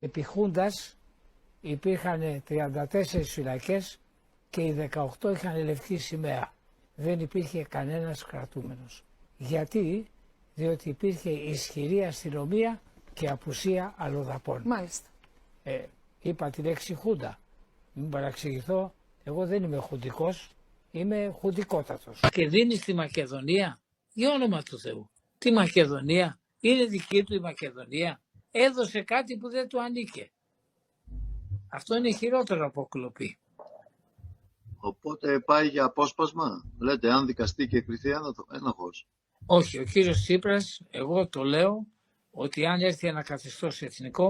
Επί Χούντας υπήρχαν 34 φυλακές και οι 18 είχαν λευκή σημαία. Δεν υπήρχε κανένας κρατούμενος. Γιατί? Διότι υπήρχε ισχυρή αστυνομία και απουσία αλλοδαπών. Μάλιστα. Είπα τη λέξη Χούντα. Μην παραξηγηθώ, εγώ δεν είμαι χουντικός, είμαι χουντικότατος. Και δίνει στη Μακεδονία, για όνομα του Θεού, τη Μακεδονία, είναι δική του η Μακεδονία, έδωσε κάτι που δεν του ανήκε. Αυτό είναι χειρότερο από κλοπή. Οπότε πάει για απόσπασμα, λέτε, αν δικαστεί και κριθεί ένοχος. Όχι, ο κύριος Τσίπρας, εγώ το λέω, ότι αν έρθει ένα καθεστώς εθνικό,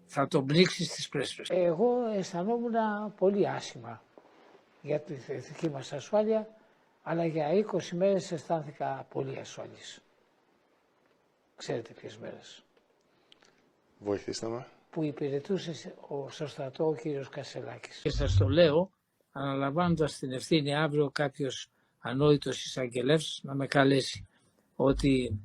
θα τον πνίξει στις πρέσβες. Εγώ αισθανόμουν πολύ άσχημα για τη εθνική μας ασφάλεια, αλλά για 20 μέρες αισθάνθηκα πολύ ασφαλής. Ξέρετε ποιες μέρες. Βοηθήστε με. Που υπηρετούσε στο στρατό ο κύριος Κασελάκης. Και σας το λέω, αναλαμβάνοντας την ευθύνη αύριο κάποιος ανόητος εισαγγελεύς να με καλέσει, ότι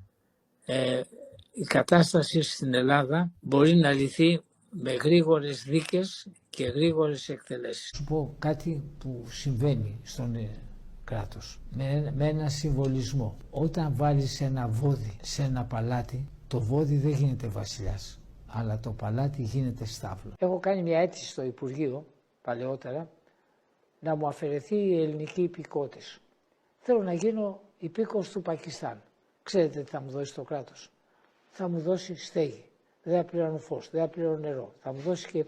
η κατάσταση στην Ελλάδα μπορεί να λυθεί με γρήγορες δίκες και γρήγορες εκτελέσεις. Σου πω κάτι που συμβαίνει στον κράτος, με ένα συμβολισμό. Όταν βάλεις ένα βόδι σε ένα παλάτι, το βόδι δεν γίνεται βασιλιάς, αλλά το παλάτι γίνεται στάβλο. Έχω κάνει μια αίτηση στο Υπουργείο, παλαιότερα, να μου αφαιρεθεί η ελληνική υπηκότης. Θέλω να γίνω υπήκος του Πακιστάν. Ξέρετε τι θα μου δώσει το κράτος? Θα μου δώσει στέγη, δεν θα πληρώνω φως, δεν θα πληρώνω νερό, θα μου δώσει και